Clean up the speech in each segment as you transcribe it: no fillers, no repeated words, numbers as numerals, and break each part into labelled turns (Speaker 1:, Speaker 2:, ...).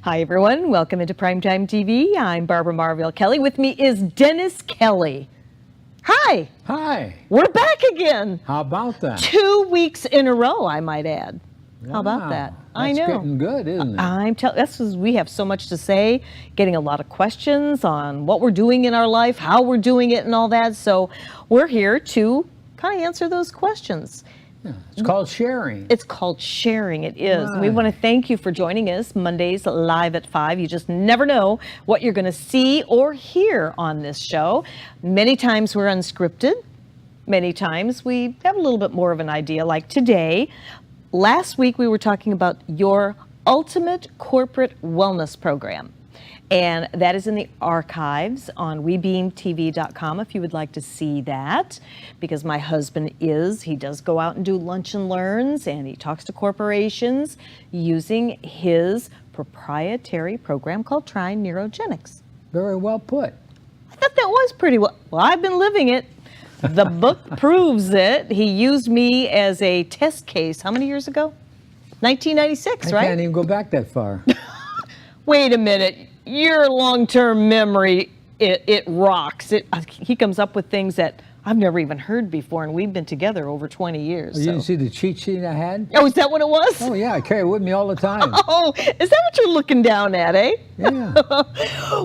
Speaker 1: Hi, everyone. Welcome into Primetime TV. I'm Barbara Marvell Kelly. With me is Dennis Kelly. Hi.
Speaker 2: Hi.
Speaker 1: We're back again.
Speaker 2: How about that?
Speaker 1: 2 weeks in a row, I might add.
Speaker 2: Wow.
Speaker 1: How about that? I
Speaker 2: That's
Speaker 1: know.
Speaker 2: getting good, isn't it?
Speaker 1: We have so much to say, getting a lot of questions on what we're doing in our life, how we're doing it, and all that. So we're here to kind of answer those questions.
Speaker 2: Yeah, it's called sharing.
Speaker 1: It's called sharing. It is.
Speaker 2: Right.
Speaker 1: We want to thank you for joining us Mondays live at 5. You just never know what you're going to see or hear on this show. Many times we're unscripted. Many times we have a little bit more of an idea, like today. Last week we were talking about your ultimate corporate wellness program. And that is in the archives on webeamtv.com if you would like to see that, because my husband he does go out and do lunch and learns, and he talks to corporations using his proprietary program called Try Neurogenics.
Speaker 2: Very well put.
Speaker 1: I thought that was pretty well. Well, I've been living it. The book proves it. He used me as a test case. How many years ago? 1996, right?
Speaker 2: I can't even go back that far.
Speaker 1: Wait a minute. Your long-term memory, it rocks. He comes up with things that I've never even heard before, and we've been together over 20 years.
Speaker 2: You didn't see the cheat sheet I had?
Speaker 1: Oh, is that what it was?
Speaker 2: Oh, yeah. I carry it with me all the time.
Speaker 1: Oh, is that what you're looking down at, eh?
Speaker 2: Yeah.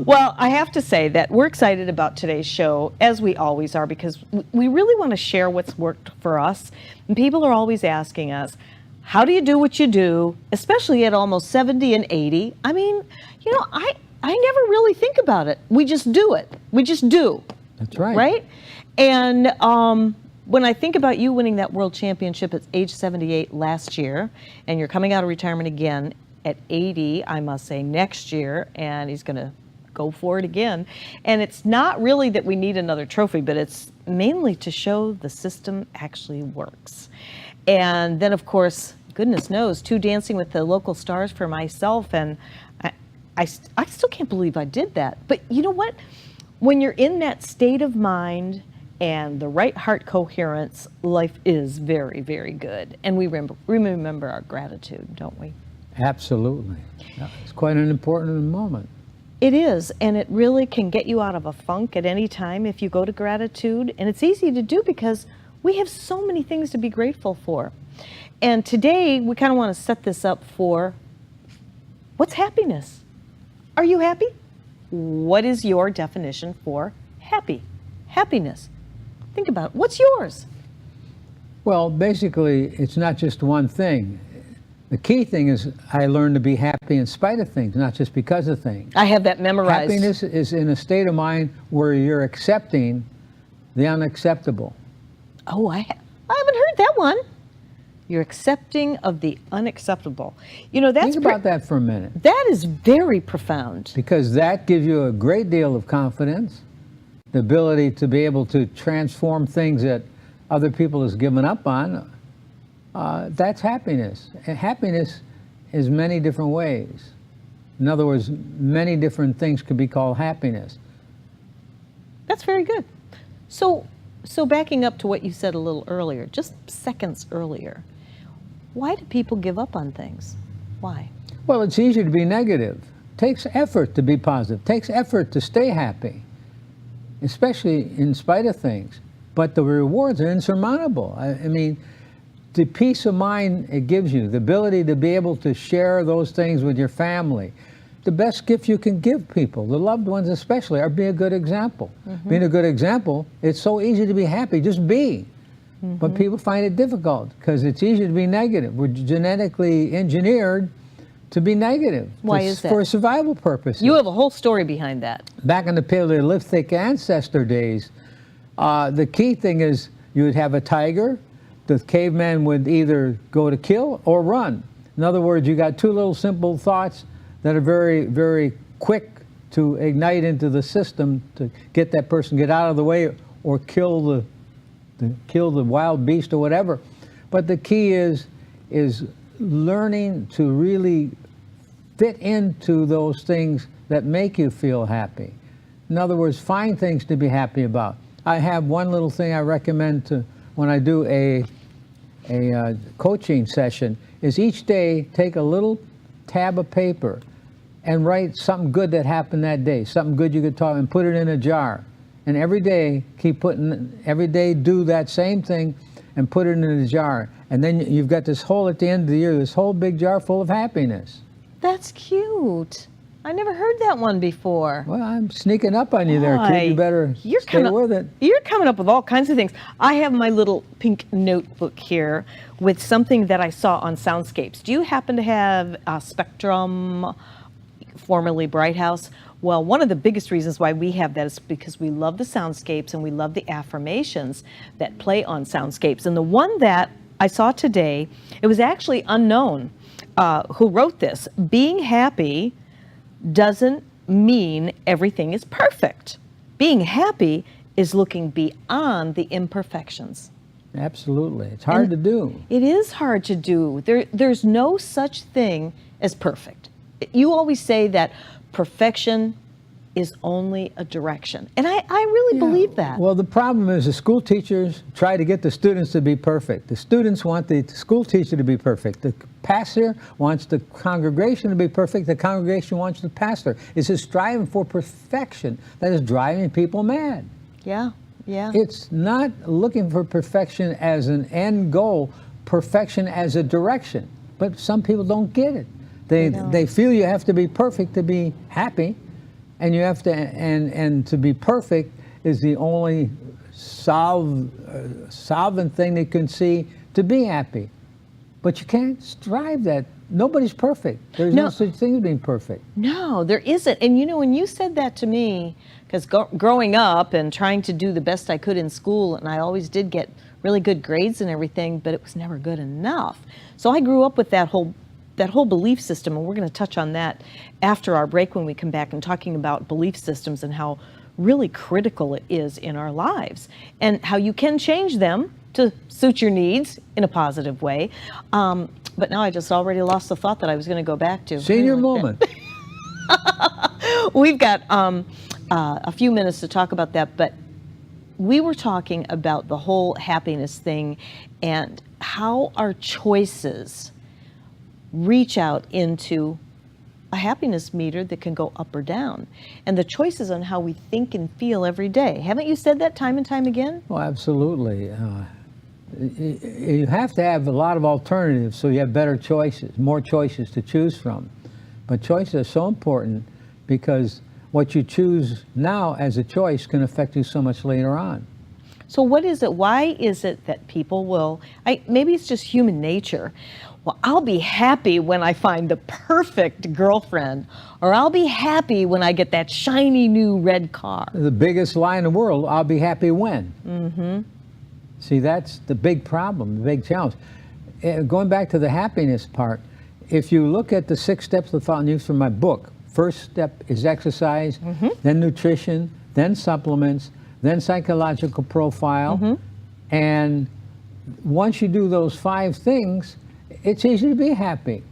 Speaker 1: Well, I have to say that we're excited about today's show, as we always are, because we really want to share what's worked for us. And people are always asking us, how do you do what you do, especially at almost 70 and 80? I mean, you know, I never really think about it. We just do it. We just do.
Speaker 2: That's right.
Speaker 1: Right? And when I think about you winning that world championship at age 78 last year, and you're coming out of retirement again at 80, I must say, next year, and he's going to go for it again. And it's not really that we need another trophy, but it's mainly to show the system actually works. And then, of course, goodness knows, 2 Dancing with the Local Stars for myself, and I still can't believe I did that. But you know what? When you're in that state of mind and the right heart coherence, life is very, very good. And we remember our gratitude, don't we?
Speaker 2: Absolutely. It's quite an important moment.
Speaker 1: It is, and it really can get you out of a funk at any time if you go to gratitude. And it's easy to do because we have so many things to be grateful for. And today, we kind of want to set this up for what's happiness? Are you happy? What is your definition for happiness? Think about it. What's yours?
Speaker 2: Well, basically, it's not just one thing. The key thing is I learned to be happy in spite of things, not just because of things.
Speaker 1: I have that memorized.
Speaker 2: Happiness is in a state of mind where you're accepting the unacceptable.
Speaker 1: Oh, I haven't heard that one. You're accepting of the unacceptable. You know, that's
Speaker 2: Think about that for a minute.
Speaker 1: That is very profound.
Speaker 2: Because that gives you a great deal of confidence, the ability to be able to transform things that other people has given up on. That's happiness. And happiness is many different ways. In other words, many different things could be called happiness.
Speaker 1: That's very good. So backing up to what you said a little earlier, just seconds earlier, why do people give up on things? Why?
Speaker 2: Well, it's easier to be negative. It takes effort to be positive. It takes effort to stay happy, especially in spite of things. But the rewards are insurmountable. I mean, the peace of mind it gives you, the ability to be able to share those things with your family. The best gift you can give people, the loved ones especially, are be a good example. Mm-hmm. Being a good example, it's so easy to be happy, just be. Mm-hmm. But people find it difficult because it's easy to be negative. We're genetically engineered to be negative.
Speaker 1: Why is that?
Speaker 2: For survival purposes.
Speaker 1: You have a whole story behind that.
Speaker 2: Back in the Paleolithic ancestor days, the key thing is you would have a tiger. The caveman would either go to kill or run. In other words, you got 2 little simple thoughts that are very, very quick to ignite into the system to get that person get out of the way or kill the wild beast or whatever. But the key is learning to really fit into those things that make you feel happy. In other words, find things to be happy about. I have one little thing I recommend to when I do a coaching session is each day take a little tab of paper and write something good that happened that day, something good you could talk, and put it in a jar. And every day, every day do that same thing and put it in a jar. And then you've got this whole, at the end of the year, this whole big jar full of happiness.
Speaker 1: That's cute. I never heard that one before.
Speaker 2: Well, I'm sneaking up on you there, kid. You better stay with it.
Speaker 1: You're coming up with all kinds of things. I have my little pink notebook here with something that I saw on Soundscapes. Do you happen to have Spectrum, formerly Bright House? Well, one of the biggest reasons why we have that is because we love the soundscapes and we love the affirmations that play on soundscapes. And the one that I saw today, it was actually unknown who wrote this. Being happy doesn't mean everything is perfect. Being happy is looking beyond the imperfections.
Speaker 2: Absolutely. It's hard to do.
Speaker 1: It is hard to do. There's no such thing as perfect. You always say that perfection is only a direction. And I really believe that.
Speaker 2: Well, the problem is the school teachers try to get the students to be perfect. The students want the school teacher to be perfect. The pastor wants the congregation to be perfect. The congregation wants the pastor. It's this striving for perfection that is driving people mad.
Speaker 1: Yeah, yeah.
Speaker 2: It's not looking for perfection as an end goal, perfection as a direction. But some people don't get it. They feel you have to be perfect to be happy. And you have to, and to be perfect is the only solvent thing they can see to be happy. But you can't strive that. Nobody's perfect. There's no such thing as being perfect.
Speaker 1: No, there isn't. And you know, when you said that to me, because growing up and trying to do the best I could in school, and I always did get really good grades and everything, but it was never good enough. So I grew up with that whole belief system, and we're going to touch on that after our break when we come back and talking about belief systems and how really critical it is in our lives and how you can change them to suit your needs in a positive way. But now I just already lost the thought that I was going to go back to.
Speaker 2: Senior moment.
Speaker 1: We've got a few minutes to talk about that, but we were talking about the whole happiness thing and how our choices reach out into a happiness meter that can go up or down, and the choices on how we think and feel every day. Haven't you said that time and time again?
Speaker 2: Well, absolutely. You have to have a lot of alternatives so you have better choices, more choices to choose from. But choices are so important because what you choose now as a choice can affect you so much later on.
Speaker 1: So what is it? Why is it that people will, maybe it's just human nature. Well, I'll be happy when I find the perfect girlfriend, or I'll be happy when I get that shiny new red car.
Speaker 2: The biggest lie in the world, I'll be happy when. Mm-hmm. See, that's the big problem, the big challenge. Going back to the happiness part, if you look at the 6 steps of thought and use from my book, first step is exercise, then nutrition, then supplements, then psychological profile, and once you do those 5 things, it's easy to be happy.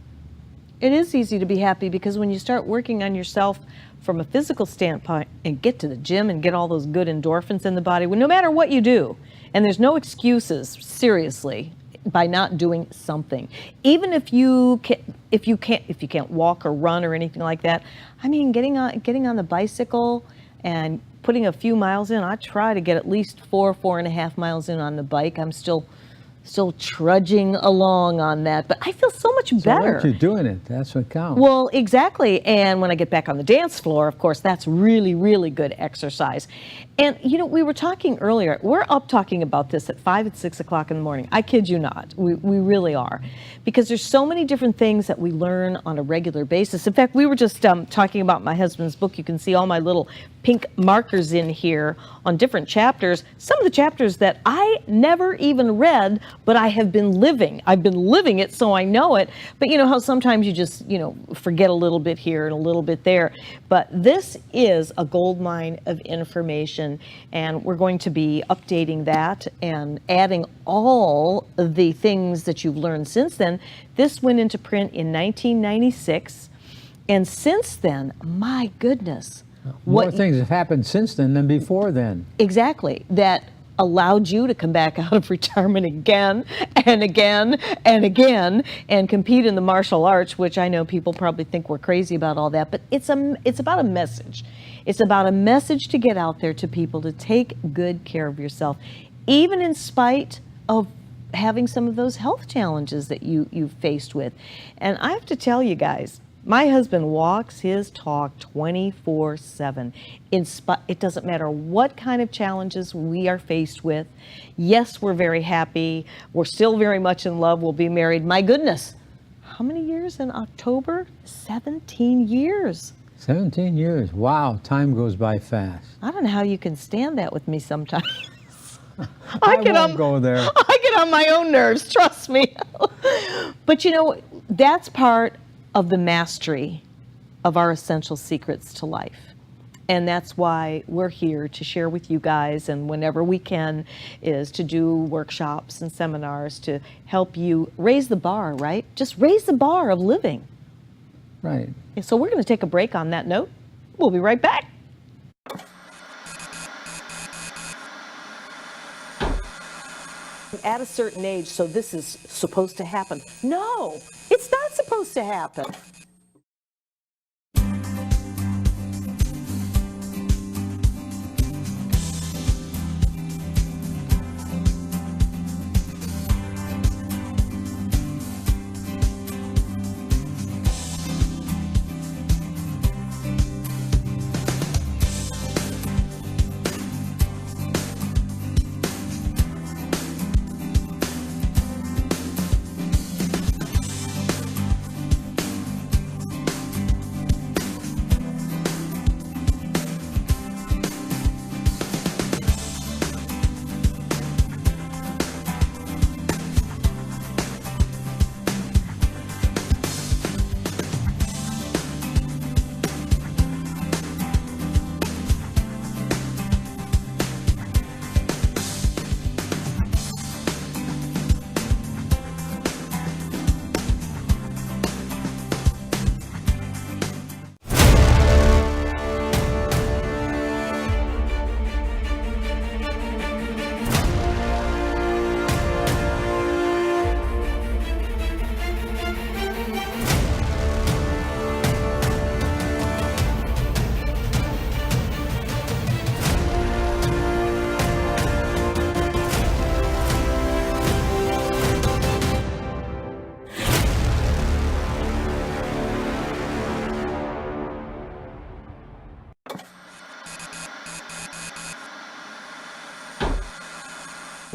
Speaker 1: It is easy to be happy because when you start working on yourself from a physical standpoint and get to the gym and get all those good endorphins in the body, well, no matter what you do, and there's no excuses, seriously, by not doing something. Even if you can't walk or run or anything like that, I mean, getting on the bicycle and putting a few miles in. I try to get at least 4.5 miles in on the bike. I'm still trudging along on that, but I feel so much better.
Speaker 2: So you're doing it, that's what counts.
Speaker 1: Well, exactly. And when I get back on the dance floor, of course, that's really, really good exercise. And, you know, we were talking earlier, we're up talking about this at 5 and 6 o'clock in the morning. I kid you not, we really are. Because there's so many different things that we learn on a regular basis. In fact, we were just talking about my husband's book. You can see all my little pink markers in here on different chapters. Some of the chapters that I never even read, but I have been living. I've been living it, so I know it. But you know how sometimes you just, you know, forget a little bit here and a little bit there. But this is a goldmine of information, and we're going to be updating that and adding all the things that you've learned since then. This went into print in 1996, and since then, my goodness.
Speaker 2: More things have happened since then than before then.
Speaker 1: Exactly. That allowed you to come back out of retirement again and again and again and compete in the martial arts, which I know people probably think we're crazy about all that, but it's about a message. It's about a message to get out there to people to take good care of yourself, even in spite of having some of those health challenges that you've faced with. And I have to tell you guys, my husband walks his talk 24/7. It doesn't matter what kind of challenges we are faced with. Yes, we're very happy. We're still very much in love. We'll be married. My goodness, how many years in October? 17 years.
Speaker 2: 17 years. Wow, time goes by fast.
Speaker 1: I don't know how you can stand that with me sometimes.
Speaker 2: I won't go there.
Speaker 1: I get on my own nerves, trust me. But you know, that's part of the mastery of our essential secrets to life. And that's why we're here to share with you guys, and whenever we can, is to do workshops and seminars to help you raise the bar, right? Just raise the bar of living.
Speaker 2: Right.
Speaker 1: So we're going to take a break on that note. We'll be right back. At a certain age, so this is supposed to happen. No, it's not supposed to happen.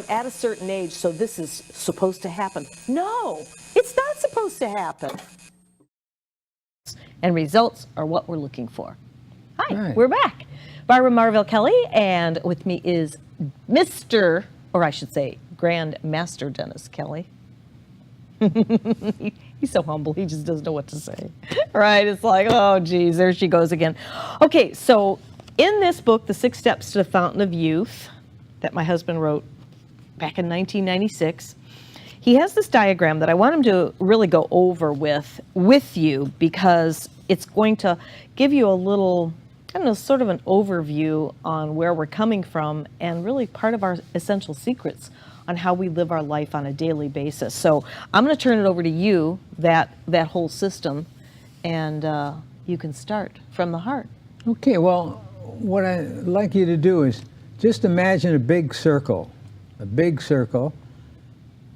Speaker 1: At a certain age, so this is supposed to happen. No, it's not supposed to happen. And results are what we're looking for. Hi,
Speaker 2: Right.
Speaker 1: We're back. Barbara Marvell Kelly, and with me is Mr., or I should say, Grandmaster Dennis Kelly. He's so humble, he just doesn't know what to say. Right? It's like, oh, geez, there she goes again. Okay, so in this book, The 6 Steps to the Fountain of Youth, that my husband wrote back in 1996, he has this diagram that I want him to really go over with you, because it's going to give you a little, I don't know, sort of an overview on where we're coming from, and really part of our essential secrets on how we live our life on a daily basis. So I'm going to turn it over to you, that whole system, and you can start from the heart.
Speaker 2: Okay, well, what I'd like you to do is just imagine a big circle,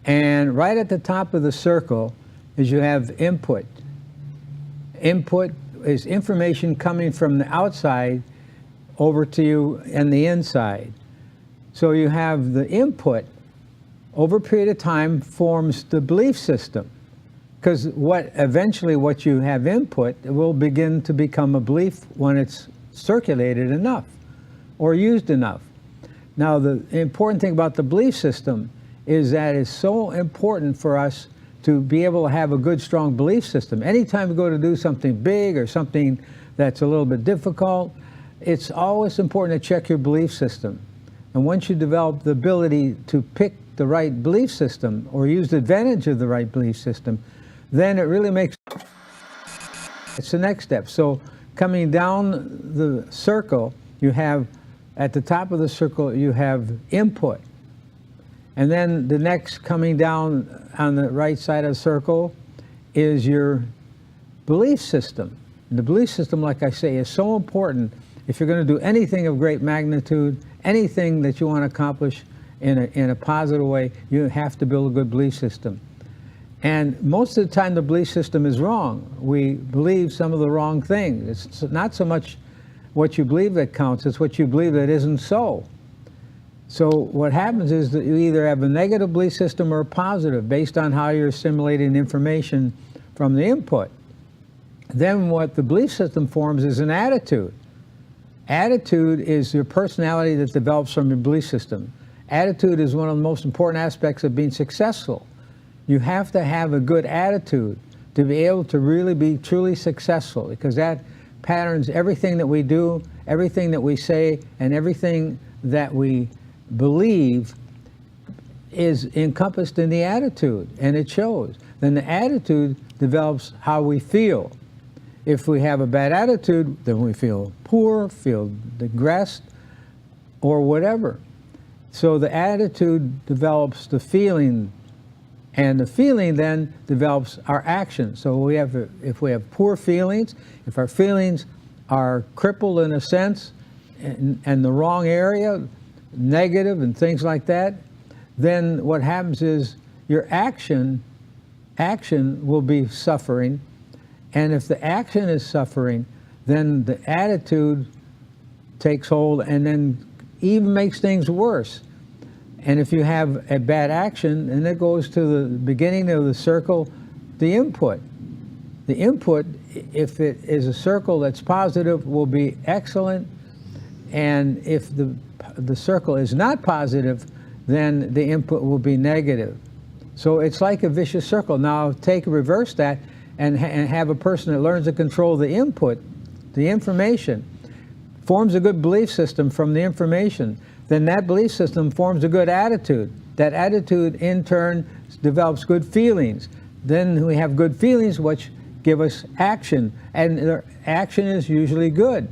Speaker 2: and right at the top of the circle is you have input. Input is information coming from the outside over to you and the inside. So you have the input, over a period of time, forms the belief system. Because eventually what you have input will begin to become a belief when it's circulated enough or used enough. Now, the important thing about the belief system is that it's so important for us to be able to have a good, strong belief system. Anytime you go to do something big or something that's a little bit difficult, it's always important to check your belief system. And once you develop the ability to pick the right belief system or use the advantage of the right belief system, then it really makes, it's the next step. So coming down the circle, you have At the top of the circle, you have input. And then the next coming down on the right side of the circle is your belief system. And the belief system, like I say, is so important if you're going to do anything of great magnitude, anything that you want to accomplish in a positive way. You have to build a good belief system. And most of the time the belief system is wrong. We believe some of the wrong things. It's not so much what you believe that counts, it's what you believe that isn't so. So what happens is that you either have a negative belief system or a positive based on how you're assimilating information from the input. Then what the belief system forms is an attitude. Attitude is your personality that develops from your belief system. Attitude is one of the most important aspects of being successful. You have to have a good attitude to be able to really be truly successful, because that patterns everything that we do, everything that we say, and everything that we believe is encompassed in the attitude, and it shows. Then the attitude develops how we feel. If we have a bad attitude, then we feel poor, feel digressed, or whatever. So the attitude develops the feeling, and the feeling then develops our action. So if we have poor feelings, if our feelings are crippled in a sense, and the wrong area, negative and things like that, then what happens is your action will be suffering. And if the action is suffering, then the attitude takes hold and then even makes things worse. And if you have a bad action, and it goes to the beginning of the circle, the input. The input, if it is a circle that's positive, will be excellent. And if the circle is not positive, then the input will be negative. So it's like a vicious circle. Now reverse that and have a person that learns to control the input, the information, forms a good belief system from the information. Then that belief system forms a good attitude. That attitude in turn develops good feelings. Then we have good feelings which give us action, and the action is usually good.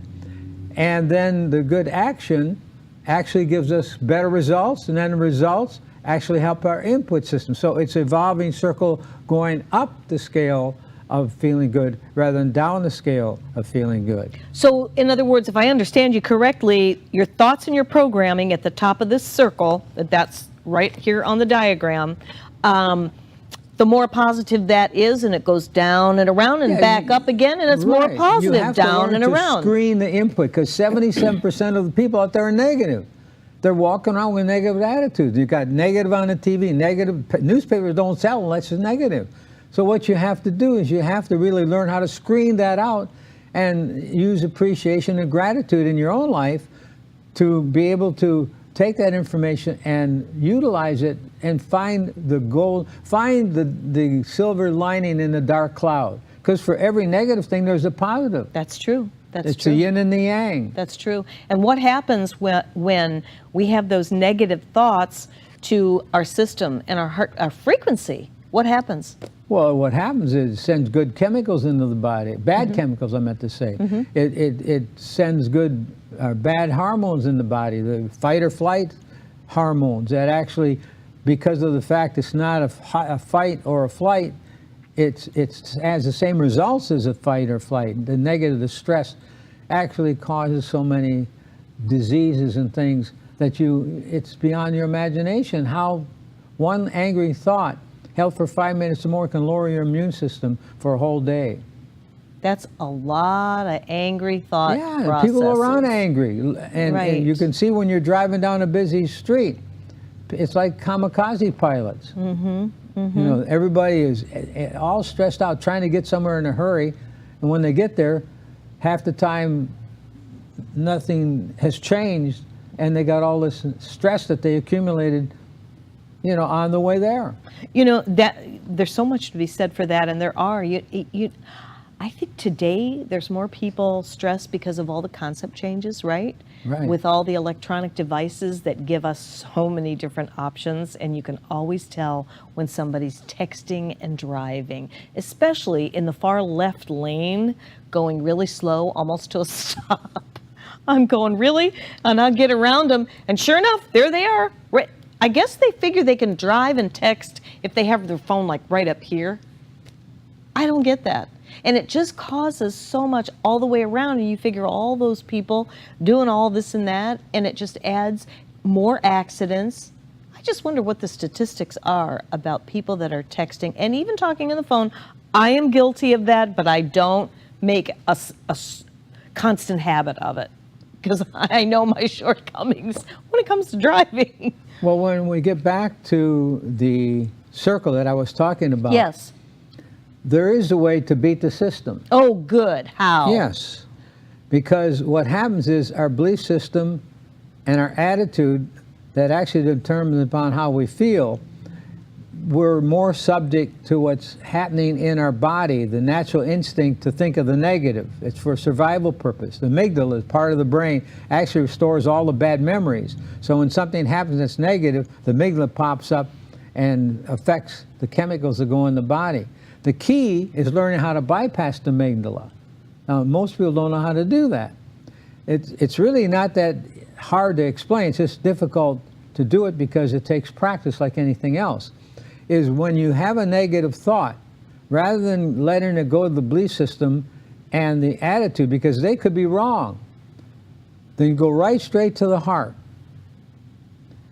Speaker 2: And then the good action actually gives us better results, and then the results actually help our input system. So it's an evolving circle going up the scale of feeling good rather than down the scale of feeling good.
Speaker 1: So in other words, if I understand you correctly, your thoughts and your programming at the top of this circle, that's right here on the diagram, the more positive that is, and it goes down and around and back up again, and it's more positive down and around.
Speaker 2: You have to screen the input, because 77% of the people out there are negative. They're walking around with negative attitudes. You've got negative on the TV, negative. Newspapers don't sell unless it's negative. So what you have to do is you have to really learn how to screen that out and use appreciation and gratitude in your own life to be able to take that information and utilize it and find the gold, find the silver lining in the dark cloud. Because for every negative thing, there's a positive.
Speaker 1: That's true. That's
Speaker 2: it's
Speaker 1: true.
Speaker 2: the yin and the yang.
Speaker 1: That's true. And what happens when we have those negative thoughts to our system and our heart, our frequency? What happens?
Speaker 2: Well, what happens is it sends good chemicals into the body, bad chemicals I meant to say. It sends good bad hormones in the body, the fight or flight hormones that actually, because of the fact it's not a fight or a flight, it has the same results as a fight or flight. The negative, the stress, actually causes so many diseases and things that it's beyond your imagination how one angry thought held for 5 minutes or more can lower your immune system for a whole day.
Speaker 1: That's a lot of angry thought processes.
Speaker 2: People are around angry. And you can see when you're driving down a busy street, it's like kamikaze pilots. You know, everybody is all stressed out trying to get somewhere in a hurry. And when they get there, half the time nothing has changed, and they got all this stress that they accumulated, you know, on the way there.
Speaker 1: You know, that there's so much to be said for that, and there are. I think today there's more people stressed because of all the concept changes, right?
Speaker 2: Right.
Speaker 1: With all the electronic devices that give us so many different options, and you can always tell when somebody's texting and driving, especially in the far left lane, going really slow, almost to a stop. I'm going, really? And I'll get around them, and sure enough, there they are. Right. I guess they figure they can drive and text if they have their phone like right up here. I don't get that. And it just causes so much all the way around, and you figure all those people doing all this and that, and it just adds more accidents. I just wonder what the statistics are about people that are texting and even talking on the phone. I am guilty of that, but I don't make a constant habit of it because I know my shortcomings when it comes to driving.
Speaker 2: Well, when we get back to the circle that I was talking about,
Speaker 1: Yes.
Speaker 2: there is a way to beat the system.
Speaker 1: Oh, good. How?
Speaker 2: Yes, because what happens is our belief system and our attitude that actually determines upon how we feel, we're more subject to what's happening in our body, the natural instinct to think of the negative. It's for survival purpose. The amygdala is part of the brain, actually restores all the bad memories. So when something happens that's negative, the amygdala pops up and affects the chemicals that go in the body. The key is learning how to bypass the amygdala. Now, most people don't know how to do that. It's really not that hard to explain. It's just difficult to do it because it takes practice like anything else. Is when you have a negative thought, rather than letting it go to the belief system and the attitude, because they could be wrong, then you go right straight to the heart.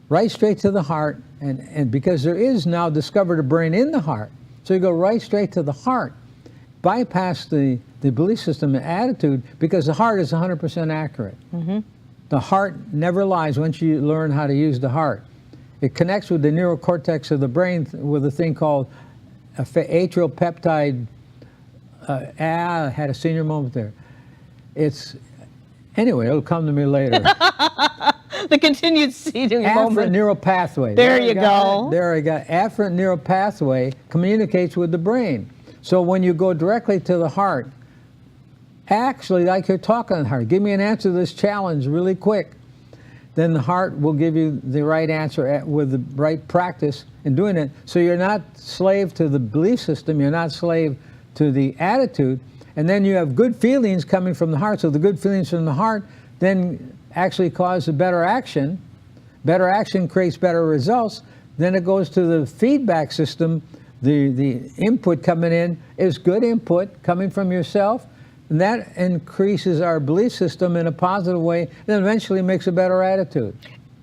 Speaker 2: Right straight to the heart, and because there is now discovered a brain in the heart, so you go right straight to the heart, bypass the belief system and attitude, because the heart is 100% accurate. Mm-hmm. The heart never lies once you learn how to use the heart. It connects with the neurocortex of the brain with a thing called atrial peptide. I had a senior moment there. Anyway, it'll come to me later.
Speaker 1: The continued seeding moment.
Speaker 2: Afferent neural pathway.
Speaker 1: There you go.
Speaker 2: There I got. Afferent neural pathway communicates with the brain. So when you go directly to the heart, actually like you're talking to the heart, give me an answer to this challenge really quick. Then the heart will give you the right answer with the right practice in doing it. So you're not slave to the belief system, you're not slave to the attitude, and then you have good feelings coming from the heart. So the good feelings from the heart then actually cause a better action. Better action creates better results. Then it goes to the feedback system. The input coming in is good input coming from yourself. And that increases our belief system in a positive way, then eventually makes a better attitude.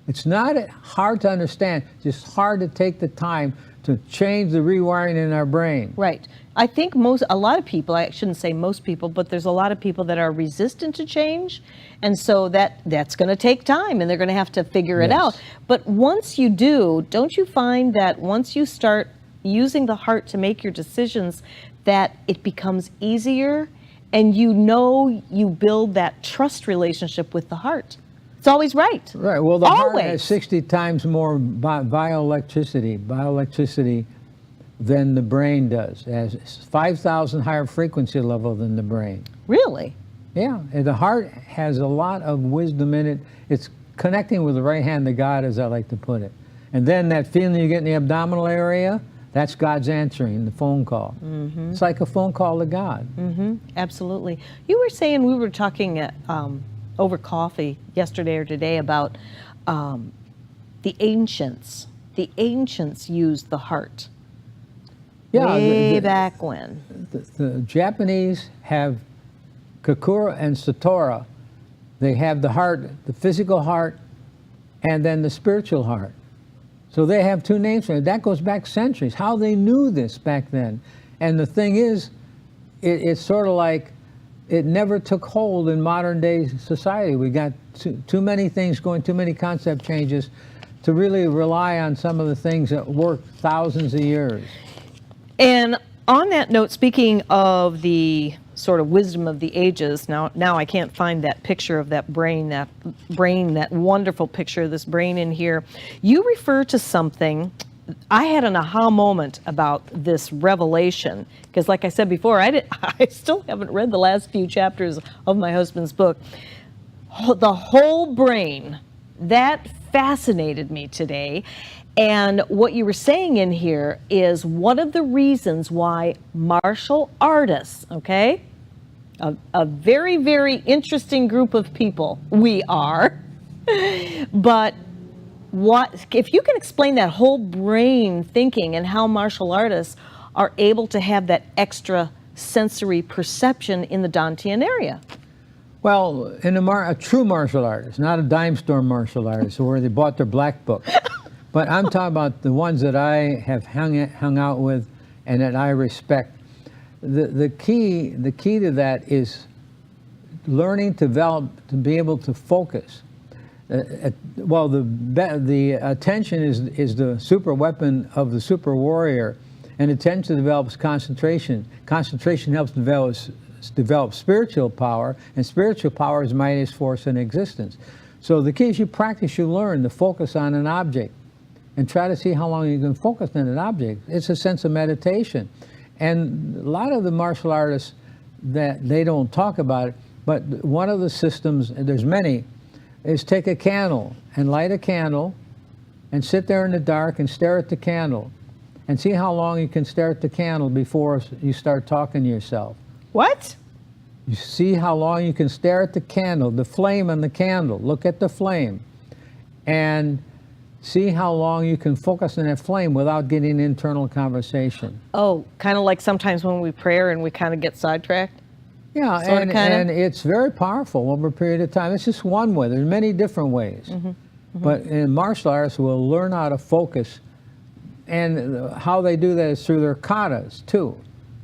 Speaker 2: It's not hard to understand, just hard to take the time to change the rewiring in our brain.
Speaker 1: Right. I think a lot of people, I shouldn't say most people, but there's a lot of people that are resistant to change. And so that's going to take time and they're going to have to figure it out. But once you do, don't you find that once you start using the heart to make your decisions, that it becomes easier? And you build that trust relationship with the heart. It's always right.
Speaker 2: Right. Well, the heart has 60 times more bioelectricity than the brain does. It has 5,000 higher frequency level than the brain.
Speaker 1: Really?
Speaker 2: Yeah. And the heart has a lot of wisdom in it. It's connecting with the right hand of God, as I like to put it. And then that feeling you get in the abdominal area, that's God's answering the phone call. Mm-hmm. It's like a phone call to God.
Speaker 1: Mm-hmm. Absolutely. You were saying, we were talking over coffee yesterday or today about the ancients. The ancients used the heart.
Speaker 2: Yeah,
Speaker 1: way back when.
Speaker 2: The Japanese have Kakura and Satora. They have the heart, the physical heart, and then the spiritual heart. So they have two names for it. That goes back centuries, how they knew this back then. And the thing is, it's sort of like it never took hold in modern day society. We got too many things going, too many concept changes to really rely on some of the things that worked thousands of years. And
Speaker 1: on that note, speaking of the sort of wisdom of the ages, now I can't find that picture of that brain, that wonderful picture of this brain in here. You refer to something, I had an aha moment about this revelation, because like I said before, I still haven't read the last few chapters of my husband's book. The whole brain, that fascinated me today. And what you were saying in here is one of the reasons why martial artists, okay? A very, very interesting group of people we are. But what if you can explain that whole brain thinking and how martial artists are able to have that extra sensory perception in the Dantian area?
Speaker 2: Well, in a true martial artist, not a dime store martial artist where they bought their black book. But I'm talking about the ones that I have hung out with and that I respect. The key to that is learning to be able to focus. Well, the attention is the super weapon of the super warrior, and attention develops concentration. Concentration helps develop spiritual power, and spiritual power is mightiest force in existence. So the key is you practice, you learn to focus on an object, and try to see how long you can focus on an object. It's a sense of meditation, and a lot of the martial artists that they don't talk about it, but one of the systems, and there's many, is take a candle and light a candle and sit there in the dark and stare at the candle and see how long you can stare at the candle before you start talking to yourself.
Speaker 1: What?
Speaker 2: You see how long you can stare at the candle, the flame on the candle. Look at the flame and see how long you can focus on that flame without getting internal conversation.
Speaker 1: Oh, kind of like sometimes when we pray and we kind of get sidetracked?
Speaker 2: Yeah, and it's very powerful over a period of time. It's just one way. There's many different ways. But in martial arts, we'll learn how to focus. And how they do that is through their katas, too.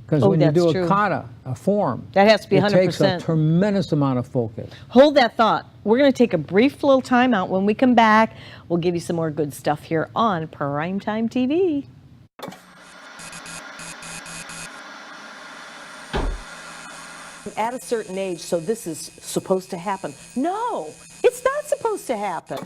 Speaker 2: Because when you do a kata, a form,
Speaker 1: that has to be 100%.
Speaker 2: It takes a tremendous amount of focus.
Speaker 1: Hold that thought. We're going to take a brief little time out. When we come back, we'll give you some more good stuff here on Primetime TV. At a certain age, so this is supposed to happen. No, it's not supposed to happen.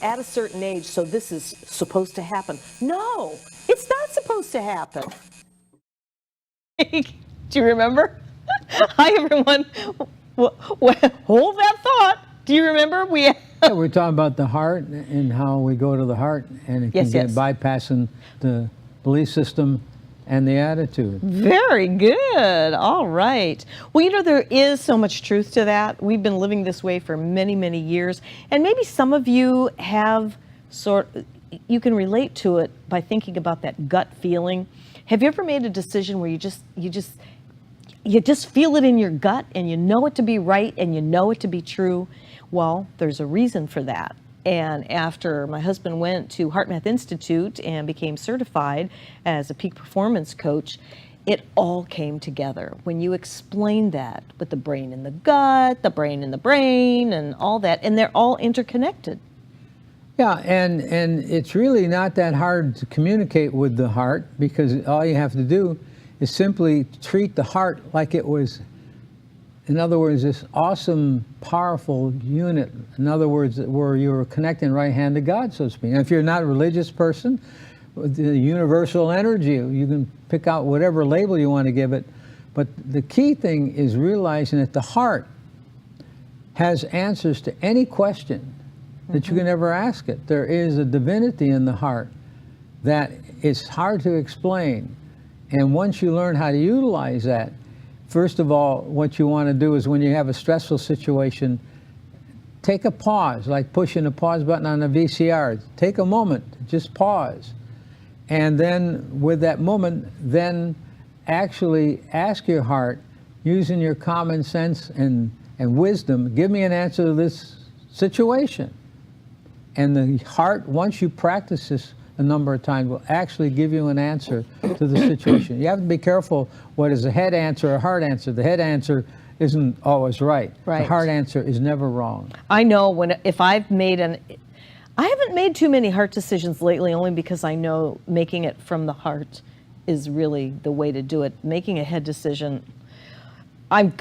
Speaker 1: At a certain age, so this is supposed to happen. No, it's not supposed to happen. Do you remember? Hi, everyone. Hold that thought. Do you remember?
Speaker 2: Yeah, we're talking about the heart and how we go to the heart, and it can get bypassing the belief system and the attitude.
Speaker 1: Very good. All right. Well, you know, there is so much truth to that. We've been living this way for many, many years. And maybe some of you have you can relate to it by thinking about that gut feeling. Have you ever made a decision where you just feel it in your gut and you know it to be right and you know it to be true? Well, there's a reason for that. And after my husband went to HeartMath Institute and became certified as a peak performance coach, it all came together. When you explained that with the brain in the gut, the brain in the brain, and all that, and they're all interconnected.
Speaker 2: Yeah, and it's really not that hard to communicate with the heart, because all you have to do is simply treat the heart like it was in other words, this awesome, powerful unit, in other words, where you're connecting right hand to God, so to speak. And if you're not a religious person, the universal energy, you can pick out whatever label you want to give it. But the key thing is realizing that the heart has answers to any question that you can ever ask it. There is a divinity in the heart that is hard to explain. And once you learn how to utilize that, first of all, what you want to do is when you have a stressful situation, take a pause, like pushing the pause button on a VCR. Take a moment, just pause. And then with that moment, then actually ask your heart, using your common sense and wisdom, give me an answer to this situation. And the heart, once you practice this a number of times, will actually give you an answer to the situation. You have to be careful what is a head answer or a heart answer. The head answer isn't always right.
Speaker 1: Right.
Speaker 2: The heart answer is never wrong.
Speaker 1: I know if I've made I haven't made too many heart decisions lately, only because I know making it from the heart is really the way to do it. Making a head decision, I've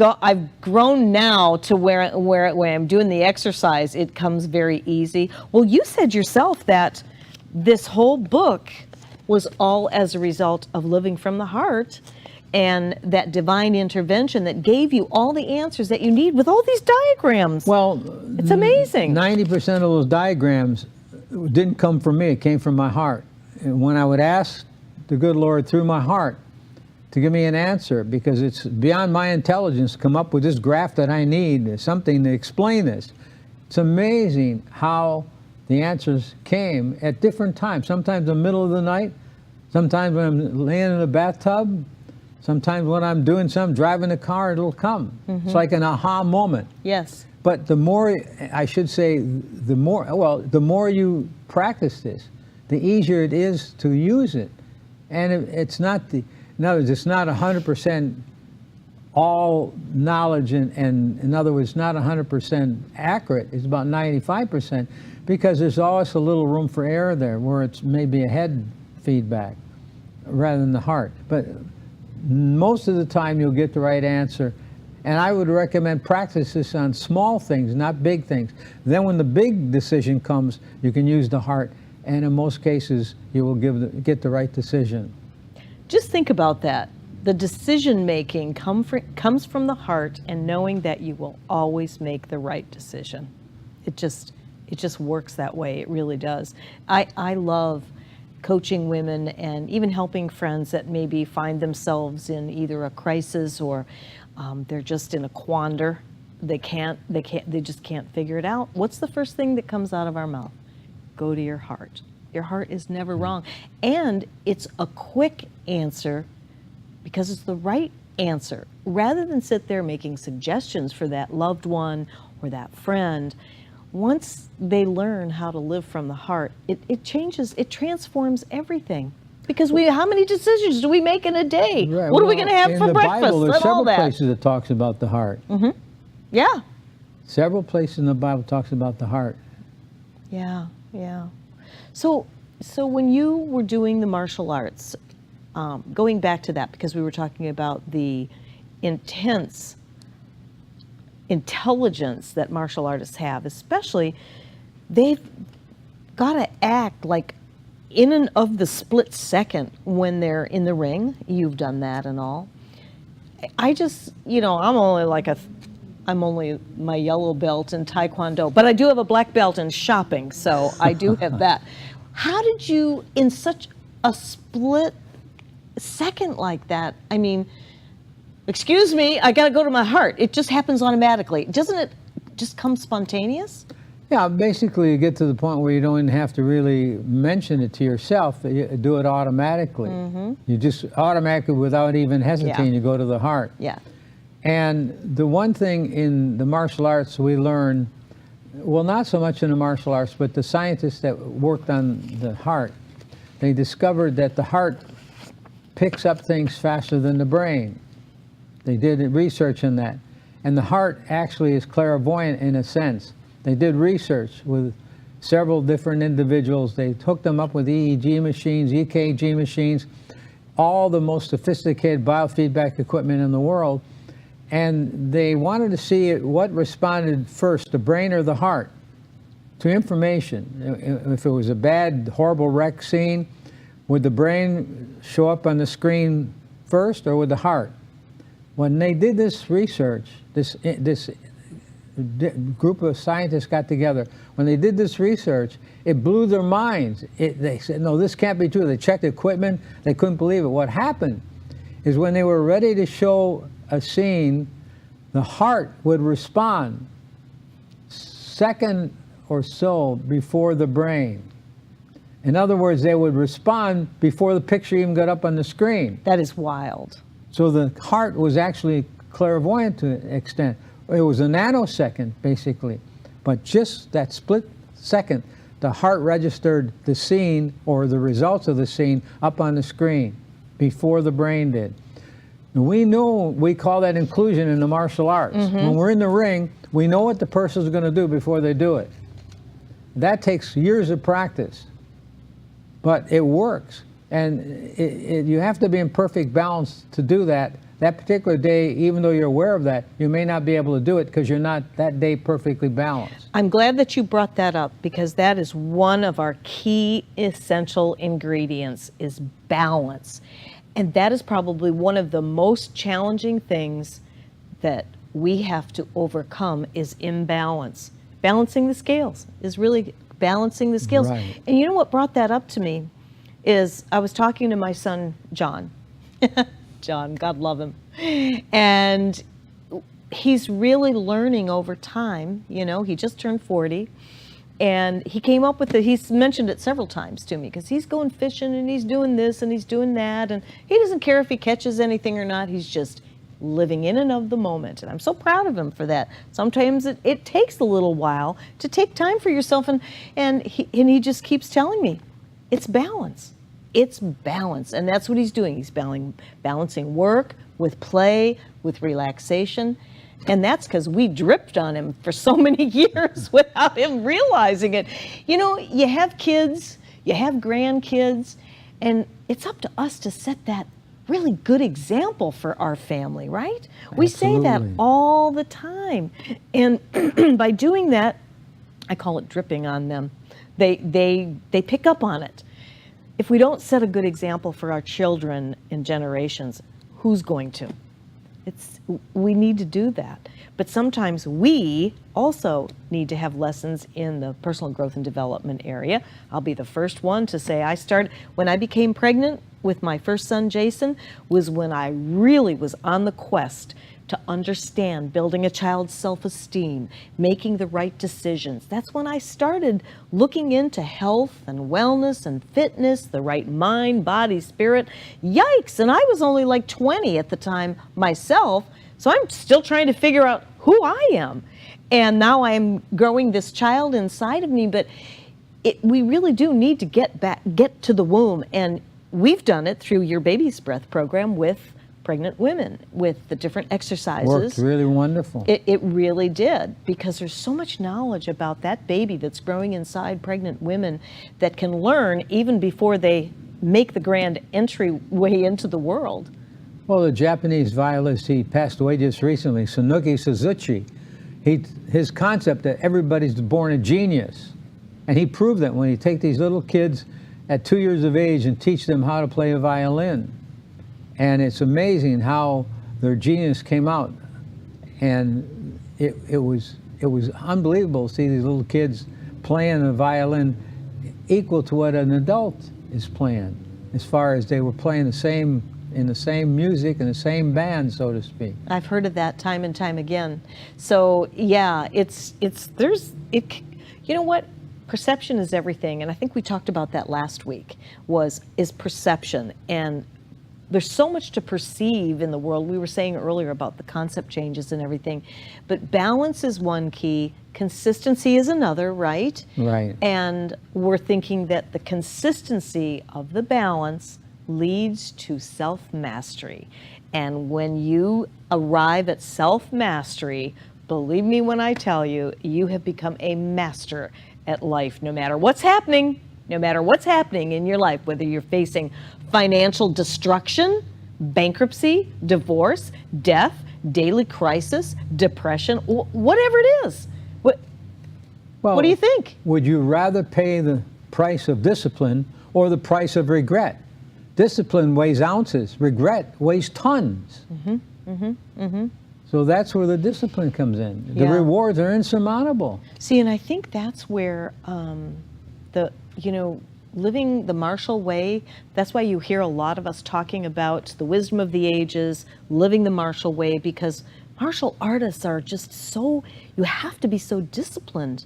Speaker 1: grown now to where when I'm doing the exercise, it comes very easy. Well, you said yourself that this whole book was all as a result of living from the heart, and that divine intervention that gave you all the answers that you need with all these diagrams.
Speaker 2: Well,
Speaker 1: it's amazing.
Speaker 2: 90% of those diagrams didn't come from me. It came from my heart. And when I would ask the good Lord through my heart to give me an answer, because it's beyond my intelligence to come up with this graph that I need, something to explain this. It's amazing how the answers came at different times. Sometimes in the middle of the night, sometimes when I'm laying in the bathtub, sometimes when I'm doing something, driving a car, it'll come. It's like an aha moment.
Speaker 1: Yes.
Speaker 2: But the more, I should say, the more you practice this, the easier it is to use it. And it's not in other words, it's not 100% all knowledge, and in other words, not 100% accurate. It's about 95%, because there's always a little room for error there, where it's maybe a head feedback rather than the heart. But most of the time you'll get the right answer. And I would recommend practice this on small things, not big things. Then when the big decision comes, you can use the heart, and in most cases you will get the right decision.
Speaker 1: Just think about that. The decision making comes from the heart, and knowing that you will always make the right decision. It just works that way. It really does. I love coaching women and even helping friends that maybe find themselves in either a crisis or they're just in a quandar. They just can't figure it out. What's the first thing that comes out of our mouth? Go to your heart. Your heart is never wrong. And it's a quick answer because it's the right answer. Rather than sit there making suggestions for that loved one or that friend, once they learn how to live from the heart, it changes, it transforms everything. Because how many decisions do we make in a day?
Speaker 2: Right.
Speaker 1: What are we going to have for breakfast?
Speaker 2: In the Bible, there's several
Speaker 1: all that.
Speaker 2: places that talks about the heart.
Speaker 1: Mm-hmm. Yeah.
Speaker 2: Several places in the Bible talks about the heart.
Speaker 1: Yeah, yeah. So when you were doing the martial arts, going back to that, because we were talking about the intense intelligence that martial artists have, especially, they've got to act like in and of the split second when they're in the ring. You've done that and all. I just, I'm only my yellow belt in Taekwondo, but I do have a black belt in shopping, so I do have that. How did you, in such a split second like that, I mean, excuse me, I got to go to my heart. It just happens automatically. Doesn't it just come spontaneous?
Speaker 2: Yeah, basically you get to the point where you don't even have to really mention it to yourself. You do it automatically. Mm-hmm. You just automatically, without even hesitating, you go to the heart.
Speaker 1: Yeah.
Speaker 2: And the one thing in the martial arts we learn, well, not so much in the martial arts, but the scientists that worked on the heart, they discovered that the heart picks up things faster than the brain. They did research on that. And the heart actually is clairvoyant in a sense. They did research with several different individuals. They hooked them up with EEG machines, EKG machines, all the most sophisticated biofeedback equipment in the world. and they wanted to see what responded first, the brain or the heart, to information. If it was a bad, horrible wreck scene, would the brain show up on the screen first or would the heart? When they did this research, this group of scientists got together. When they did this research, it blew their minds. They said, no, this can't be true. They checked equipment. They couldn't believe it. What happened is when they were ready to show a scene, the heart would respond second or so before the brain. In other words, they would respond before the picture even got up on the screen.
Speaker 1: That is wild.
Speaker 2: So the heart was actually clairvoyant to an extent. It was a nanosecond, basically. But just that split second, the heart registered the scene or the results of the scene up on the screen before the brain did. And we call that inclusion in the martial arts. When we're in the ring, we know what the person's going to do before they do it. That takes years of practice, but it works. And you have to be in perfect balance to do that. That particular day, even though you're aware of that, you may not be able to do it because you're not that day perfectly balanced.
Speaker 1: I'm glad that you brought that up because that is one of our key essential ingredients is balance. And that is probably one of the most challenging things that we have to overcome is imbalance. Balancing the scales is really balancing the scales.
Speaker 2: Right.
Speaker 1: And you know what brought that up to me is I was talking to my son, John. John, God love him. And he's really learning over time. You know, he just turned 40. And he came up with it. He's mentioned it several times to me because he's going fishing and he's doing this and he's doing that. And he doesn't care if he catches anything or not. He's just living in and of the moment. And I'm so proud of him for that. Sometimes it takes a little while to take time for yourself. And he just keeps telling me, it's balance. It's balance. And that's what he's doing. He's balancing work with play, with relaxation. And that's because we dripped on him for so many years without him realizing it. You know, you have kids, you have grandkids, and it's up to us to set that really good example for our family, right? We say that
Speaker 2: Absolutely.
Speaker 1: all the time. And by doing that, I call it dripping on them. They pick up on it. If we don't set a good example for our children in generations, who's going to? We need to do that. But sometimes we also need to have lessons in the personal growth and development area. I'll be the first one to say when I became pregnant with my first son, Jason, was when I really was on the quest to understand building a child's self-esteem, making the right decisions. That's when I started looking into health and wellness and fitness, the right mind, body, spirit. Yikes, and I was only like 20 at the time myself, so I'm still trying to figure out who I am. And now I'm growing this child inside of me, but we really do need to get to the womb. And we've done it through your Baby's Breath program with pregnant women, with the different exercises.
Speaker 2: Worked really wonderful.
Speaker 1: It really did, because there's so much knowledge about that baby that's growing inside pregnant women that can learn even before they make the grand entryway into the world.
Speaker 2: Well, the Japanese violinist, he passed away just recently, Suzuki Suzuki. His concept that everybody's born a genius. And he proved that when you take these little kids at 2 years of age and teach them how to play a violin. And it's amazing how their genius came out. And it was unbelievable to see these little kids playing a violin equal to what an adult is playing, as far as they were playing in the same music and the same band, so to speak.
Speaker 1: I've heard of that time and time again. So yeah, you know what? Perception is everything. And I think we talked about that last week, is perception. And there's so much to perceive in the world. We were saying earlier about the concept changes and everything, but balance is one key. Consistency is another, right?
Speaker 2: Right.
Speaker 1: And we're thinking that the consistency of the balance leads to self-mastery. And when you arrive at self-mastery, believe me when I tell you, you have become a master at life, no matter what's happening in your life, whether you're facing financial destruction, bankruptcy, divorce, death, daily crisis, depression, whatever it is. What do you think?
Speaker 2: Would you rather pay the price of discipline or the price of regret? Discipline weighs ounces, regret weighs tons. So that's where the discipline comes in. The
Speaker 1: Yeah.
Speaker 2: rewards are insurmountable.
Speaker 1: See, and I think that's where living the martial way, that's why you hear a lot of us talking about the wisdom of the ages, living the martial way, because martial artists are just so, you have to be so disciplined.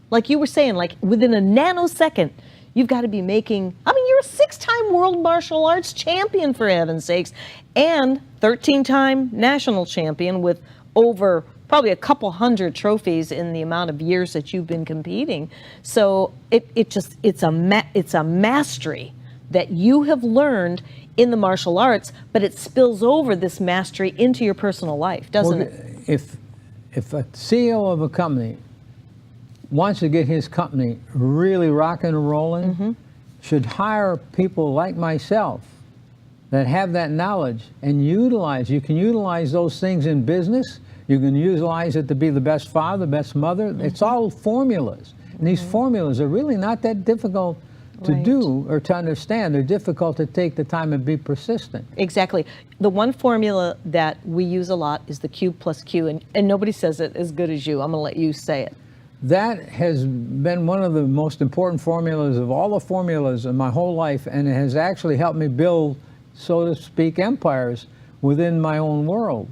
Speaker 1: Like you were saying, like within a nanosecond, you've got to be making, I mean, you're a 6-time world martial arts champion, for heaven's sakes, and 13-time national champion with over probably a couple hundred trophies in the amount of years that you've been competing. So it's a mastery that you have learned in the martial arts, but it spills over this mastery into your personal life, doesn't it?
Speaker 2: If a CEO of a company wants to get his company really rocking and rolling, should hire people like myself that have that knowledge and you can utilize those things in business. You can utilize it to be the best father, the best mother. It's all formulas. And these formulas are really not that difficult to do or to understand. They're difficult to take the time and be persistent.
Speaker 1: Exactly. The one formula that we use a lot is the Q plus Q, and nobody says it as good as you. I'm going to let you say it.
Speaker 2: That has been one of the most important formulas of all the formulas in my whole life, and it has actually helped me build, so to speak, empires within my own world.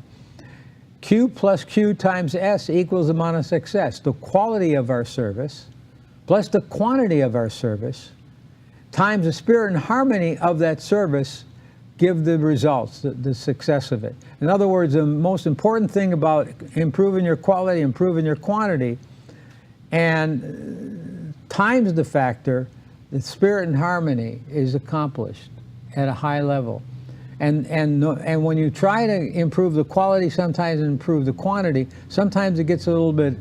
Speaker 2: Q plus Q times S equals the amount of success. The quality of our service plus the quantity of our service times the spirit and harmony of that service give the results, the success of it. In other words, the most important thing about improving your quality, improving your quantity, and times the factor, the spirit and harmony is accomplished at a high level. And when you try to improve the quality, sometimes improve the quantity, sometimes it gets a little bit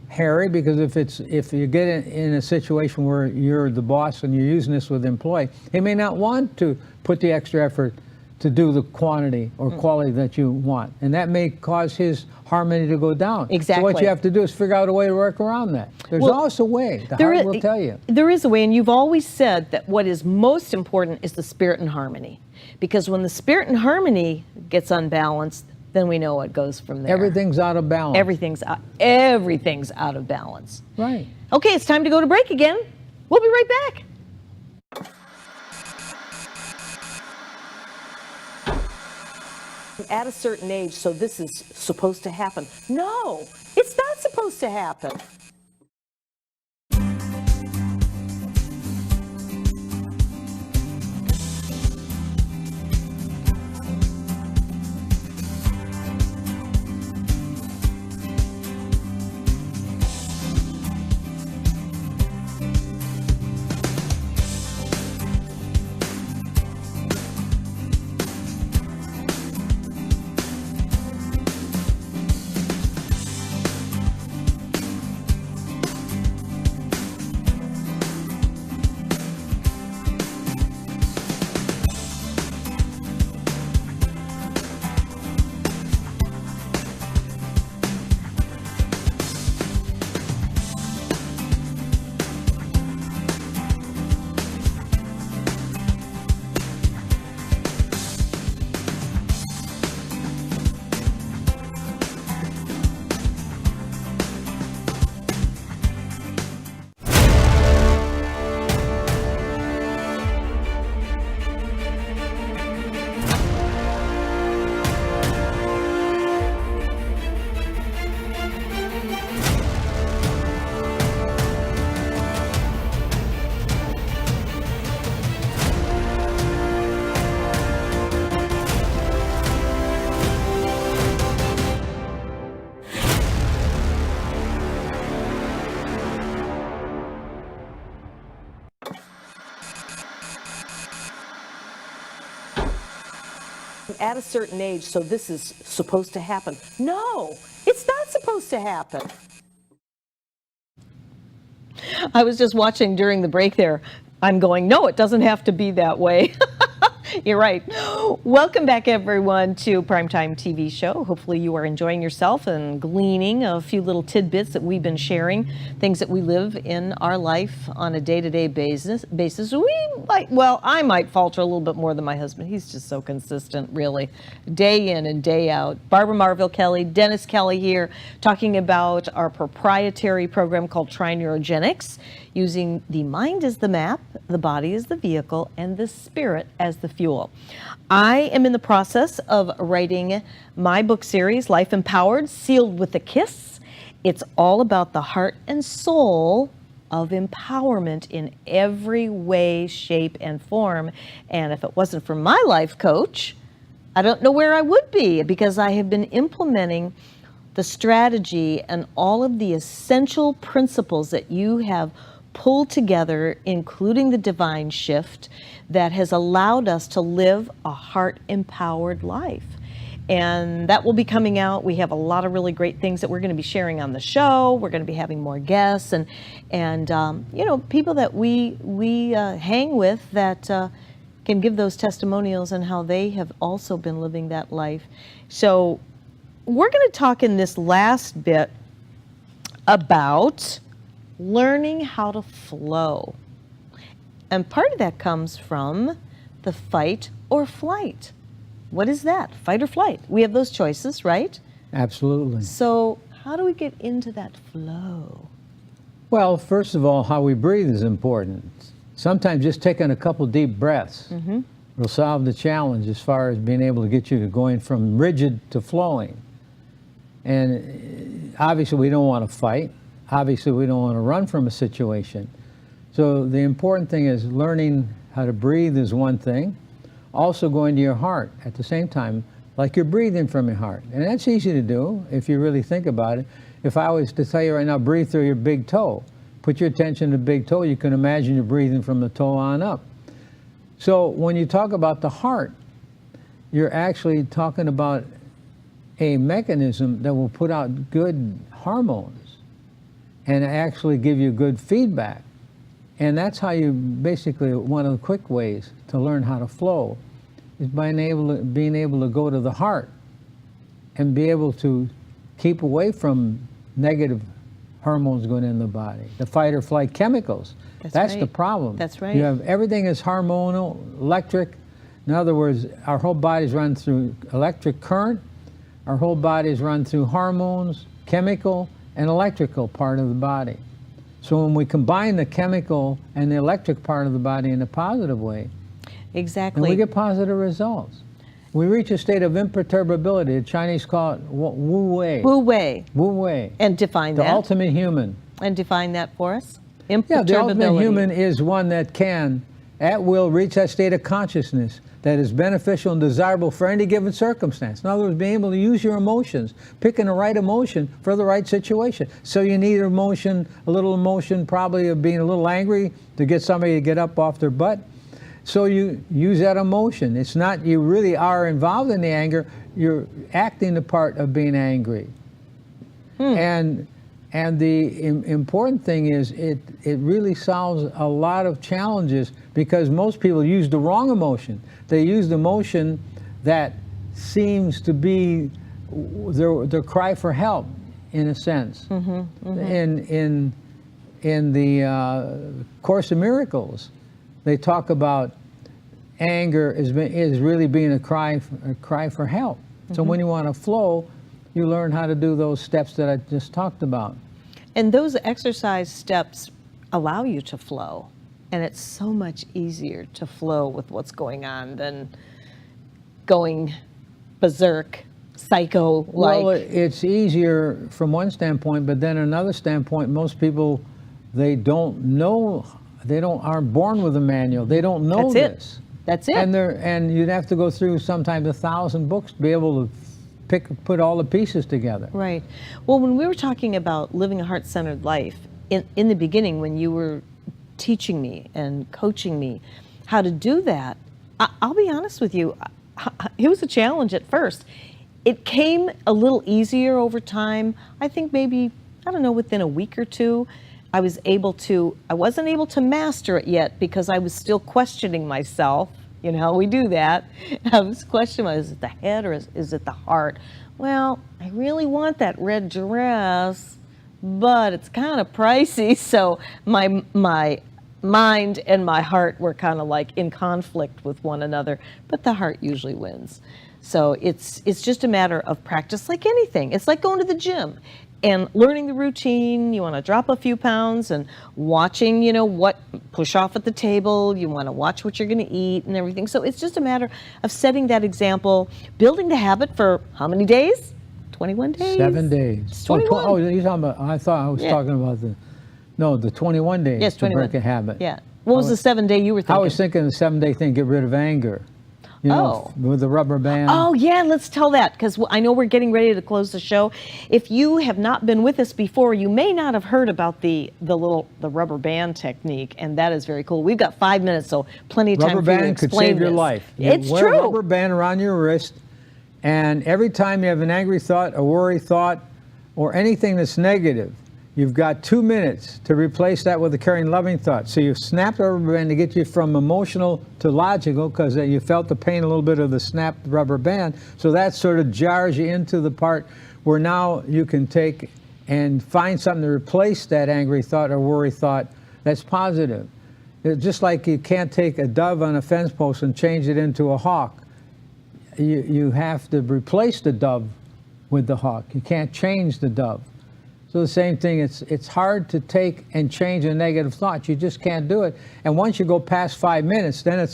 Speaker 2: hairy, because if you get in a situation where you're the boss and you're using this with an employee, he may not want to put the extra effort to do the quantity or quality that you want, and that may cause his harmony to go down.
Speaker 1: Exactly.
Speaker 2: So what you have to do is figure out a way to work around that. There's always a way. The heart will tell you.
Speaker 1: There is a way, and you've always said that what is most important is the spirit and harmony, because when the spirit and harmony gets unbalanced, then we know what goes from there.
Speaker 2: Everything's out of balance.
Speaker 1: Everything's out of balance.
Speaker 2: Right.
Speaker 1: Okay, it's time to go to break again. We'll be right back. At a certain age, so this is supposed to happen. No, it's not supposed to happen. At a certain age, so this is supposed to happen. No, it's not supposed to happen. I was just watching during the break there. I'm going, no, it doesn't have to be that way. You're right. Welcome back, everyone, to Primetime TV Show. Hopefully you are enjoying yourself and gleaning a few little tidbits that we've been sharing, things that we live in our life on a day-to-day basis. I might falter a little bit more than my husband. He's just so consistent, really, day in and day out. Barbara Marville Kelly, Dennis Kelly here, talking about our proprietary program called Trineurogenics, using the mind as the map, the body as the vehicle, and the spirit as the fuel. I am in the process of writing my book series, Life Empowered, Sealed with a Kiss. It's all about the heart and soul of empowerment in every way, shape, and form. And if it wasn't for my life coach, I don't know where I would be, because I have been implementing the strategy and all of the essential principles that you have pulled together, including the divine shift, that has allowed us to live a heart-empowered life. And that will be coming out. We have a lot of really great things that we're going to be sharing on the show. We're going to be having more guests and people that we hang with that can give those testimonials and how they have also been living that life. So we're going to talk in this last bit about learning how to flow. And part of that comes from the fight or flight. What is that? Fight or flight? We have those choices, right?
Speaker 2: Absolutely.
Speaker 1: So how do we get into that flow?
Speaker 2: Well, first of all, how we breathe is important. Sometimes just taking a couple deep breaths will solve the challenge as far as being able to get you to going from rigid to flowing. And obviously we don't want to fight. Obviously we don't want to run from a situation. So the important thing is learning how to breathe is one thing. Also going to your heart at the same time, like you're breathing from your heart. And that's easy to do if you really think about it. If I was to tell you right now, breathe through your big toe, put your attention to the big toe, you can imagine you're breathing from the toe on up. So when you talk about the heart, you're actually talking about a mechanism that will put out good hormones and actually give you good feedback. And that's how you basically, one of the quick ways to learn how to flow is by being able to go to the heart and be able to keep away from negative hormones going in the body, the fight or flight chemicals. That's
Speaker 1: right.
Speaker 2: the problem.
Speaker 1: That's right.
Speaker 2: You have everything is hormonal, electric. In other words, our whole bodies run through electric current. Our whole bodies run through hormones, chemical, and electrical part of the body. So when we combine the chemical and the electric part of the body in a positive way,
Speaker 1: exactly,
Speaker 2: and we get positive results. We reach a state of imperturbability. The Chinese call it Wu Wei.
Speaker 1: Wu Wei.
Speaker 2: Wu Wei.
Speaker 1: And define
Speaker 2: the
Speaker 1: that.
Speaker 2: The ultimate human.
Speaker 1: And define that for us.
Speaker 2: Yeah, the ultimate human is one that can, at will, reach that state of consciousness that is beneficial and desirable for any given circumstance. In other words, being able to use your emotions, picking the right emotion for the right situation. So you need emotion, a little emotion probably of being a little angry to get somebody to get up off their butt. So you use that emotion. It's not you really are involved in the anger, you're acting the part of being angry. And the important thing is it really solves a lot of challenges because most people use the wrong emotion. They use the emotion that seems to be their cry for help, in a sense. In the Course in Miracles, they talk about anger is really being a cry for help. So when you want to flow, you learn how to do those steps that I just talked about.
Speaker 1: And those exercise steps allow you to flow. And it's so much easier to flow with what's going on than going berserk, psycho-like.
Speaker 2: Well, it's easier from one standpoint, but then another standpoint, most people, they don't know, aren't born with a manual. They don't know this.
Speaker 1: That's it.
Speaker 2: And you'd have to go through sometimes 1,000 books to be able to put all the pieces together.
Speaker 1: Right. Well, when we were talking about living a heart-centered life, in the beginning when you were teaching me and coaching me how to do that, I'll be honest with you, it was a challenge at first. It came a little easier over time. I think maybe, I don't know, within a week or two, I wasn't able to master it yet because I was still questioning myself You know, we do that. I was questioning, is it the head or is it the heart? Well, I really want that red dress, but it's kind of pricey. So my mind and my heart were kind of like in conflict with one another, but the heart usually wins. So it's just a matter of practice, like anything. It's like going to the gym and learning the routine. You want to drop a few pounds and watching, you know, what push off at the table. You want to watch what you're going to eat and everything. So it's just a matter of setting that example, building the habit for how many days? 21 days?
Speaker 2: 7 days.
Speaker 1: It's 21.
Speaker 2: Oh, you're talking about, I thought I was talking about the 21 days
Speaker 1: Yes, 21.
Speaker 2: to break a habit.
Speaker 1: Yeah. What was the 7-day you were thinking?
Speaker 2: I was thinking the 7-day thing, get rid of anger. You know, with the rubber band.
Speaker 1: Oh, yeah, let's tell that, because I know we're getting ready to close the show. If you have not been with us before, you may not have heard about the rubber band technique, and that is very cool. We've got 5 minutes, so plenty of time for you to explain this.
Speaker 2: Rubber band could save your life.
Speaker 1: It's
Speaker 2: wear
Speaker 1: true.
Speaker 2: a rubber band around your wrist, and every time you have an angry thought, a worry thought, or anything that's negative, you've got 2 minutes to replace that with a caring, loving thought. So you snap the rubber band to get you from emotional to logical, because you felt the pain a little bit of the snapped rubber band. So that sort of jars you into the part where now you can take and find something to replace that angry thought or worry thought that's positive. It's just like you can't take a dove on a fence post and change it into a hawk. You have to replace the dove with the hawk. You can't change the dove. So the same thing, it's hard to take and change a negative thought. You just can't do it. And once you go past 5 minutes, then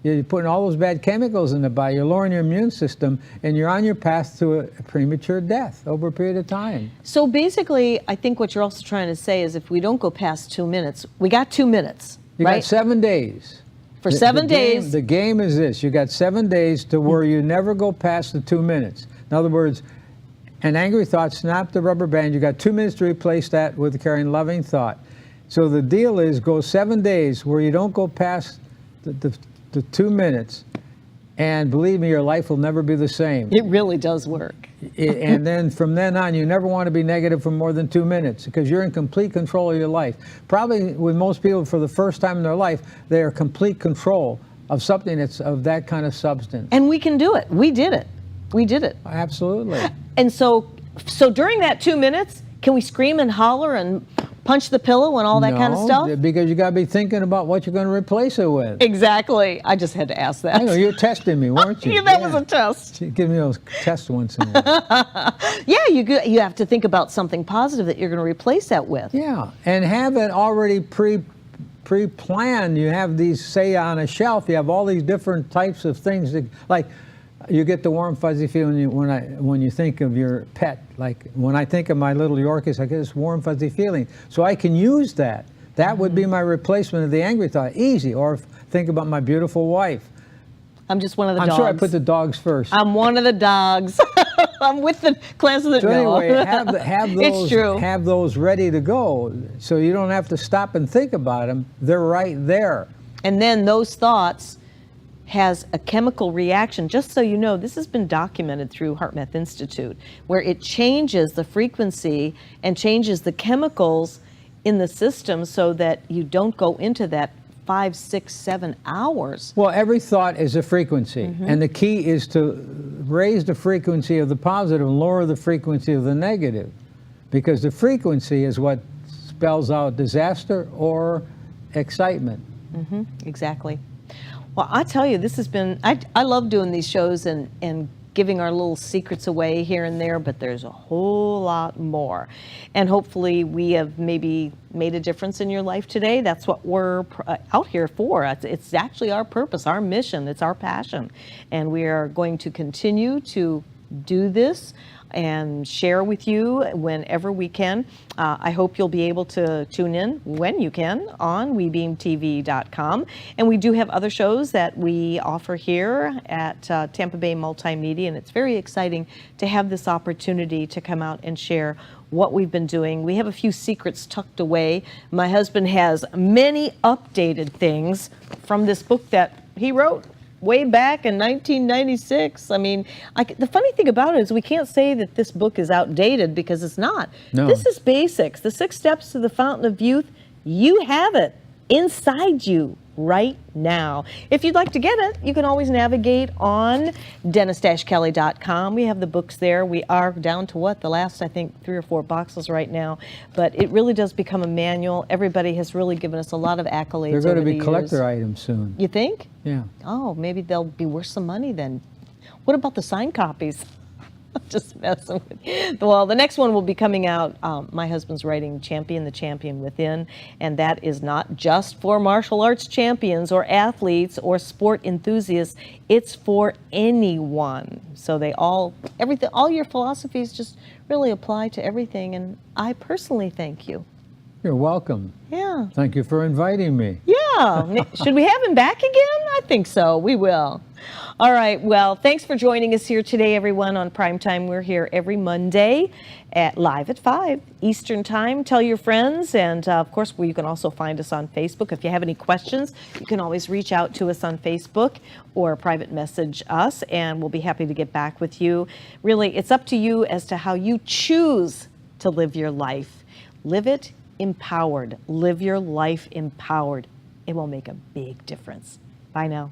Speaker 2: you're putting all those bad chemicals in the body, you're lowering your immune system, and you're on your path to a premature death over a period of time.
Speaker 1: So basically, I think what you're also trying to say is if we don't go past 2 minutes, we got 2 minutes,
Speaker 2: You
Speaker 1: right?
Speaker 2: got 7 days.
Speaker 1: For 7 days.
Speaker 2: The game is this. You got 7 days to where you never go past the 2 minutes. In other words, an angry thought, snap the rubber band. You got 2 minutes to replace that with a caring, loving thought. So the deal is go 7 days where you don't go past the 2 minutes, and believe me, your life will never be the same.
Speaker 1: It really does work.
Speaker 2: And then from then on, you never want to be negative for more than 2 minutes, because you're in complete control of your life. Probably with most people, for the first time in their life, they are complete control of something that's of that kind of substance.
Speaker 1: And we can do it. We did it. We did it.
Speaker 2: Absolutely.
Speaker 1: And so during that 2 minutes, can we scream and holler and punch the pillow and all that kind of stuff?
Speaker 2: No, because you got to be thinking about what you're going to replace it with.
Speaker 1: Exactly. I just had to ask that.
Speaker 2: I know, you're testing me, weren't you?
Speaker 1: Yeah, that was a test.
Speaker 2: Give me those tests once in a while.
Speaker 1: Yeah, you have to think about something positive that you're going to replace that with.
Speaker 2: Yeah, and have it already pre-planned. You have these, say, on a shelf, you have all these different types of things that, like, you get the warm, fuzzy feeling when you think of your pet. Like when I think of my little Yorkies, I get this warm, fuzzy feeling. So I can use that. That would be my replacement of the angry thought. Easy. Or think about my beautiful wife.
Speaker 1: I'm just one of the dogs.
Speaker 2: I'm sure I put the dogs first.
Speaker 1: I'm one of the dogs. I'm with the class of the
Speaker 2: So
Speaker 1: no.
Speaker 2: anyway, have those,
Speaker 1: it's true.
Speaker 2: Have those ready to go, so you don't have to stop and think about them. They're right there.
Speaker 1: And then those thoughts has a chemical reaction. Just so you know, this has been documented through HeartMath Institute, where it changes the frequency and changes the chemicals in the system so that you don't go into that 5, 6, 7 hours.
Speaker 2: Well, every thought is a frequency, and the key is to raise the frequency of the positive and lower the frequency of the negative, because the frequency is what spells out disaster or excitement.
Speaker 1: Exactly. Well, I tell you, this has been, I love doing these shows and giving our little secrets away here and there, but there's a whole lot more. And hopefully we have maybe made a difference in your life today. That's what we're out here for. It's actually our purpose, our mission, it's our passion. And we are going to continue to do this and share with you whenever we can. I hope you'll be able to tune in when you can on webeamtv.com. And we do have other shows that we offer here at Tampa Bay Multimedia, and it's very exciting to have this opportunity to come out and share what we've been doing. We have a few secrets tucked away. My husband has many updated things from this book that he wrote way back in 1996. I mean, the funny thing about it is we can't say that this book is outdated, because it's not.
Speaker 2: No.
Speaker 1: This is basics. The 6 Steps to the Fountain of Youth. You have it. inside you right now. If you'd like to get it, you can always navigate on dennis-kelly.com. We have the books there. We are down to what, the last, I think, 3 or 4 boxes right now. But it really does become a manual. Everybody has really given us a lot of accolades.
Speaker 2: They're going to
Speaker 1: over
Speaker 2: be
Speaker 1: the
Speaker 2: collector
Speaker 1: years.
Speaker 2: items soon.
Speaker 1: You think?
Speaker 2: Yeah.
Speaker 1: Oh, maybe they'll be worth some money then. What about the signed copies? Just messing with you. Well, the next one will be coming out. My husband's writing Champion, the Champion Within, and that is not just for martial arts champions or athletes or sport enthusiasts. It's for anyone. So they all your philosophies just really apply to everything, and I personally thank you.
Speaker 2: You're welcome.
Speaker 1: Yeah.
Speaker 2: Thank you for inviting me.
Speaker 1: Yeah. Should we have him back again? I think so. We will. All right. Well, thanks for joining us here today, everyone, on Primetime. We're here every Monday live at 5 Eastern Time. Tell your friends. And, of course, you can also find us on Facebook. If you have any questions, you can always reach out to us on Facebook or private message us, and we'll be happy to get back with you. Really, it's up to you as to how you choose to live your life. Live it empowered. Live your life empowered. It will make a big difference. Bye now.